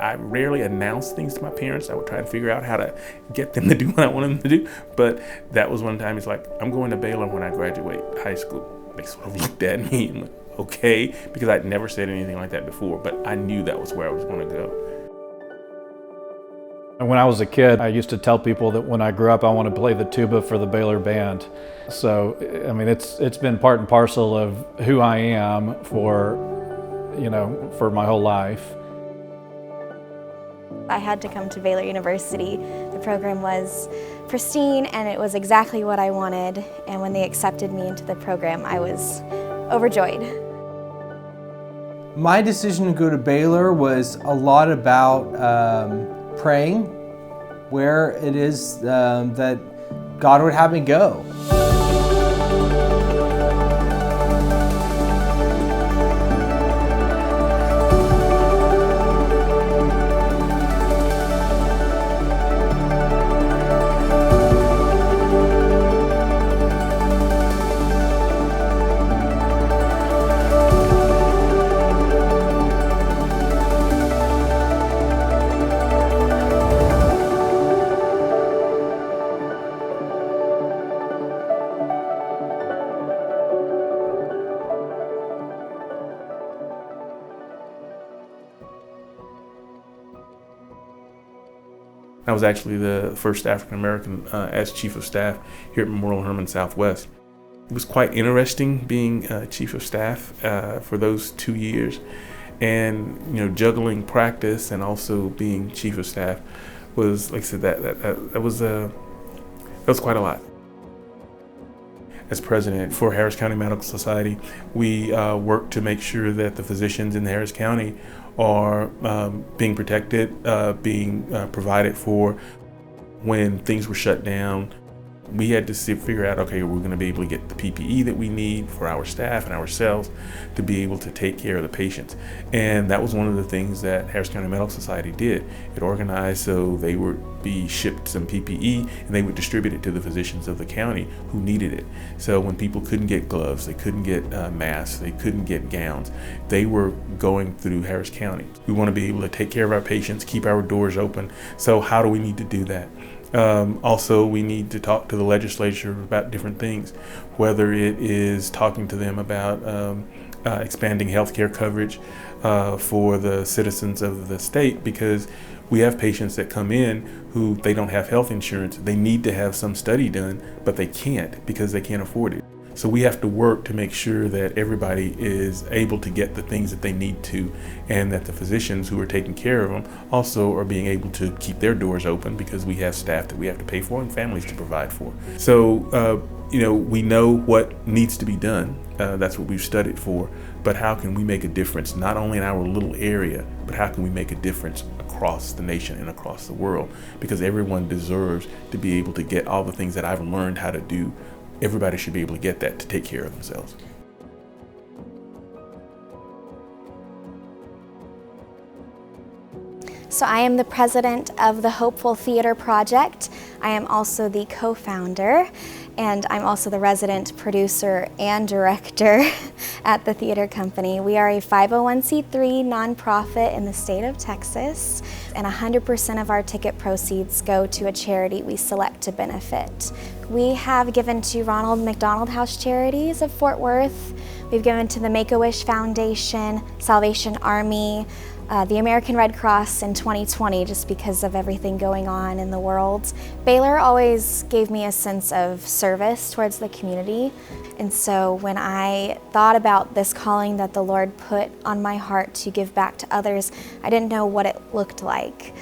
I rarely announced things to my parents. I would try and figure out how to get them to do what I wanted them to do. But that was one time he's like, I'm going to Baylor when I graduate high school. They sort of looked at me and like, okay, because I'd never said anything like that before, but I knew that was where I was going to go. And when I was a kid, I used to tell people that when I grew up, I want to play the tuba for the Baylor band. So, I mean, it's been part and parcel of who I am for my whole life. I had to come to Baylor University. The program was pristine and it was exactly what I wanted. And when they accepted me into the program, I was overjoyed. My decision to go to Baylor was a lot about praying where it is that God would have me go. I was actually the first African American as Chief of Staff here at Memorial Hermann Southwest. It was quite interesting being Chief of Staff for those 2 years, and juggling practice and also being Chief of Staff was, like I said, that was quite a lot. As president for Harris County Medical Society, we work to make sure that the physicians in Harris County are being protected, being provided for. When things were shut down, we had to figure out, okay, we're going to be able to get the PPE that we need for our staff and ourselves to be able to take care of the patients. And that was one of the things that Harris County Medical Society did. It organized so they would be shipped some PPE and they would distribute it to the physicians of the county who needed it. So when people couldn't get gloves, they couldn't get masks, they couldn't get gowns, they were going through Harris County. We want to be able to take care of our patients, keep our doors open. So how do we need to do that? Also, we need to talk to the legislature about different things, whether it is talking to them about expanding healthcare coverage for the citizens of the state, because we have patients that come in who they don't have health insurance. They need to have some study done, but they can't because they can't afford it. So we have to work to make sure that everybody is able to get the things that they need to, and that the physicians who are taking care of them also are being able to keep their doors open, because we have staff that we have to pay for and families to provide for. So, we know what needs to be done. That's what we've studied for. But how can we make a difference, not only in our little area, but how can we make a difference across the nation and across the world? Because everyone deserves to be able to get all the things that I've learned how to do. Everybody should be able to get that to take care of themselves. So I am the president of the Hopeful Theater Project. I am also the co-founder, and I'm also the resident producer and director at the theater company. We are a 501c3 nonprofit in the state of Texas, and 100% of our ticket proceeds go to a charity we select to benefit. We have given to Ronald McDonald House Charities of Fort Worth. We've given to the Make-A-Wish Foundation, Salvation Army, the American Red Cross in 2020, just because of everything going on in the world. Baylor always gave me a sense of service towards the community. And so when I thought about this calling that the Lord put on my heart to give back to others, I didn't know what it looked like.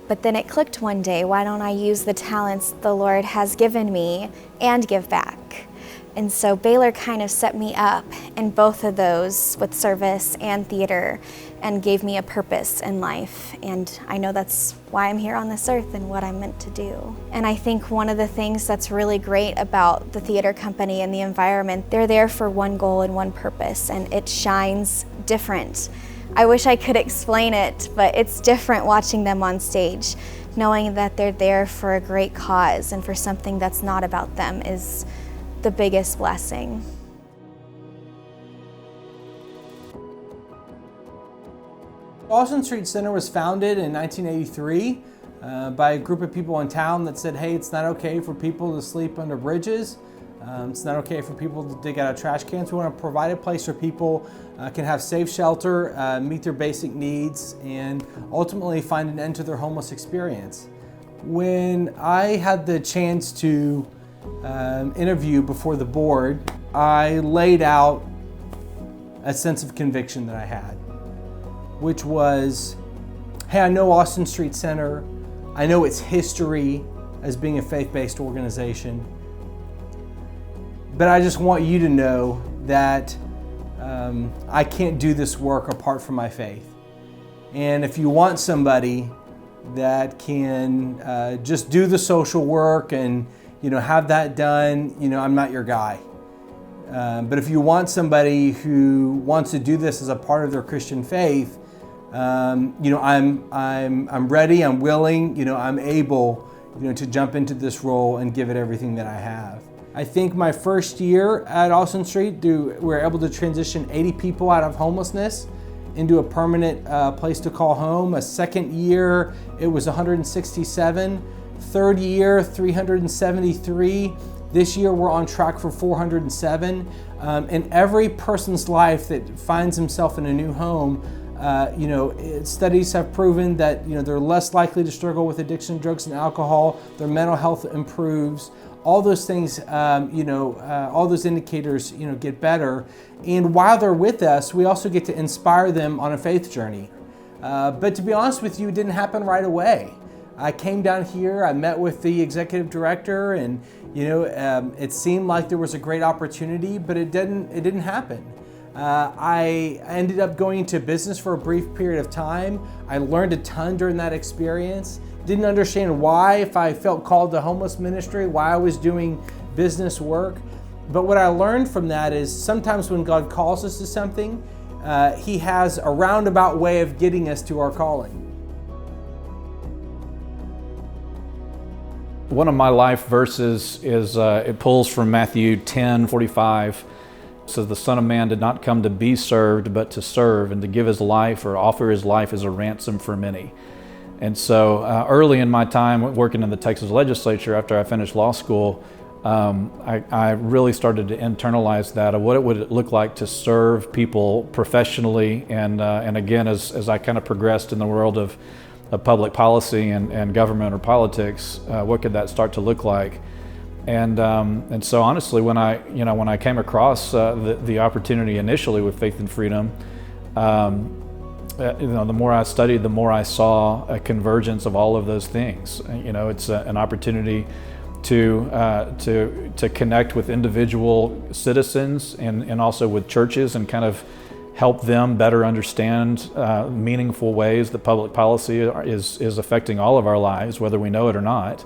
But then it clicked one day, why don't I use the talents the Lord has given me and give back? And so Baylor kind of set me up in both of those, with service and theater, and gave me a purpose in life. And I know that's why I'm here on this earth and what I'm meant to do. And I think one of the things that's really great about the theater company and the environment, they're there for one goal and one purpose, and it shines different. I wish I could explain it, but it's different watching them on stage. Knowing that they're there for a great cause and for something that's not about them is the biggest blessing. Austin Street Center was founded in 1983 by a group of people in town that said, hey, it's not okay for people to sleep under bridges. It's not okay for people to dig out of trash cans. We want to provide a place where people can have safe shelter, meet their basic needs, and ultimately find an end to their homeless experience. When I had the chance to interview before the board, I laid out a sense of conviction that I had, which was, hey, I know Austin Street Center, I know its history as being a faith-based organization, but I just want you to know that I can't do this work apart from my faith. And if you want somebody that can just do the social work and have that done, I'm not your guy. But if you want somebody who wants to do this as a part of their Christian faith, I'm ready, I'm willing, I'm able, to jump into this role and give it everything that I have. I think my first year at Austin Street, we were able to transition 80 people out of homelessness into a permanent place to call home. A second year, it was 167. Third year, 373. This year, we're on track for 407. And every person's life that finds himself in a new home, studies have proven that they're less likely to struggle with addiction, drugs, and alcohol. Their mental health improves. All those things, all those indicators, get better. And while they're with us, we also get to inspire them on a faith journey. But to be honest with you, it didn't happen right away. I came down here, I met with the executive director, and it seemed like there was a great opportunity, but it didn't happen. I ended up going into business for a brief period of time. I learned a ton during that experience. Didn't understand why, if I felt called to homeless ministry, why I was doing business work. But what I learned from that is sometimes when God calls us to something, He has a roundabout way of getting us to our calling. One of my life verses is, it pulls from Matthew 10:45. It says, "The Son of Man did not come to be served, but to serve, and to give His life or offer His life as a ransom for many." And so early in my time working in the Texas legislature after I finished law school, I really started to internalize that of what it would look like to serve people professionally. And again, as I kind of progressed in the world of public policy and government or politics, what could that start to look like? And so honestly, when I came across the opportunity initially with Faith and Freedom, the more I studied, the more I saw a convergence of all of those things. It's an opportunity to connect with individual citizens and also with churches and kind of help them better understand meaningful ways that public policy is affecting all of our lives, whether we know it or not.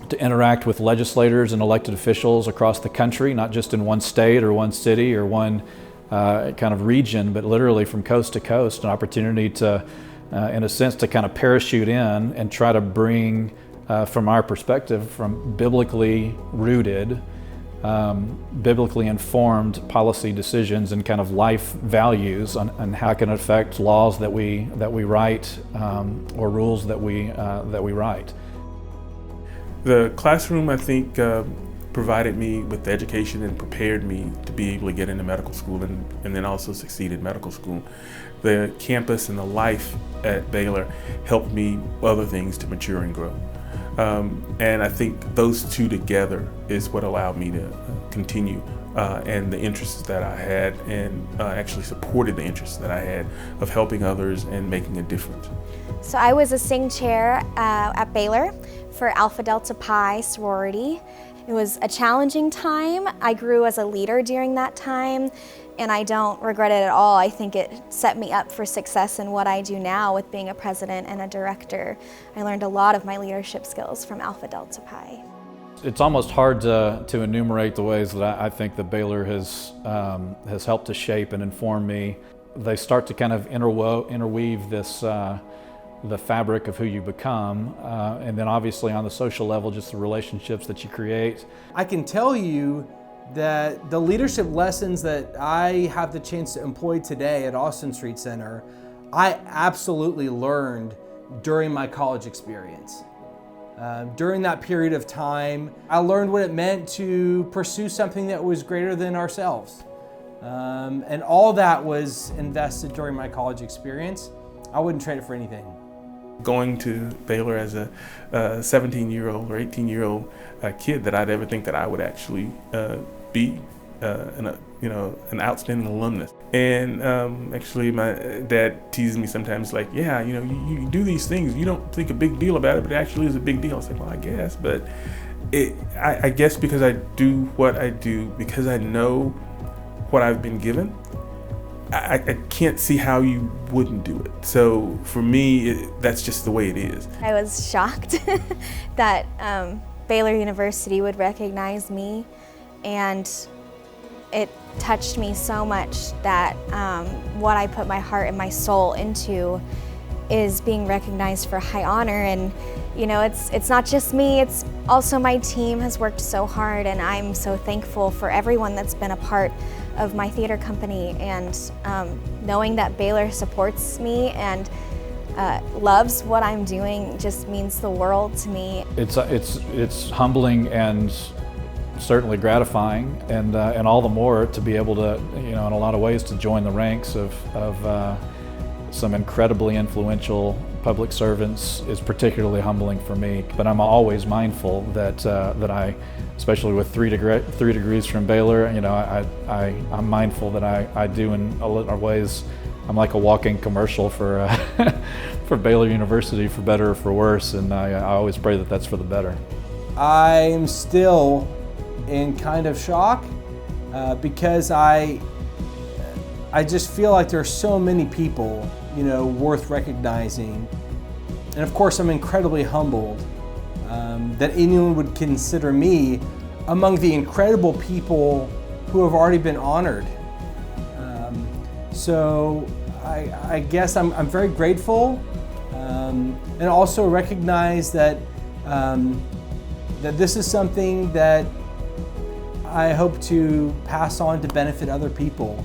To interact with legislators and elected officials across the country, not just in one state or one city or one kind of region, but literally from coast to coast, an opportunity to, in a sense, to kind of parachute in and try to bring, from our perspective, from biblically rooted, biblically informed policy decisions and kind of life values on how it can affect laws that we write or rules that we write. The classroom, I think, provided me with the education and prepared me to be able to get into medical school and then also succeed in medical school. The campus and the life at Baylor helped me other things to mature and grow. And I think those two together is what allowed me to continue and the interests that I had and actually supported the interests that I had of helping others and making a difference. So I was a sing chair at Baylor for Alpha Delta Pi sorority. It was a challenging time. I grew as a leader during that time, and I don't regret it at all. I think it set me up for success in what I do now with being a president and a director. I learned a lot of my leadership skills from Alpha Delta Pi. It's almost hard to enumerate the ways that I think that Baylor has helped to shape and inform me. They start to kind of interweave this the fabric of who you become, and then obviously on the social level, just the relationships that you create. I can tell you that the leadership lessons that I have the chance to employ today at Austin Street Center I absolutely learned during my college experience. During that period of time, I learned what it meant to pursue something that was greater than ourselves. And all that was invested during my college experience. I wouldn't trade it for anything. Going to Baylor as a 17-year-old or 18-year-old kid, that I'd ever think that I would actually be an outstanding alumnus. And actually, my dad teases me sometimes, like, yeah, you do these things, you don't think a big deal about it, but it actually is a big deal. I was like, well, I guess, but I guess because I do what I do, because I know what I've been given, I can't see how you wouldn't do it. So for me, that's just the way it is. I was shocked that Baylor University would recognize me, and it touched me so much that what I put my heart and my soul into is being recognized for high honor. And it's not just me, it's also my team has worked so hard, and I'm so thankful for everyone that's been a part of my theater company. And knowing that Baylor supports me and loves what I'm doing just means the world to me. It's humbling and certainly gratifying, and all the more to be able to, in a lot of ways, to join the ranks of some incredibly influential public servants is particularly humbling for me. But I'm always mindful that I, especially with three degrees from Baylor, I'm mindful that I do in a lot of ways. I'm like a walking commercial for for Baylor University, for better or for worse, and I always pray that that's for the better. I'm still in kind of shock because I just feel like there are so many people, worth recognizing. And of course, I'm incredibly humbled that anyone would consider me among the incredible people who have already been honored. So I guess I'm very grateful, and also recognize that that this is something that I hope to pass on to benefit other people.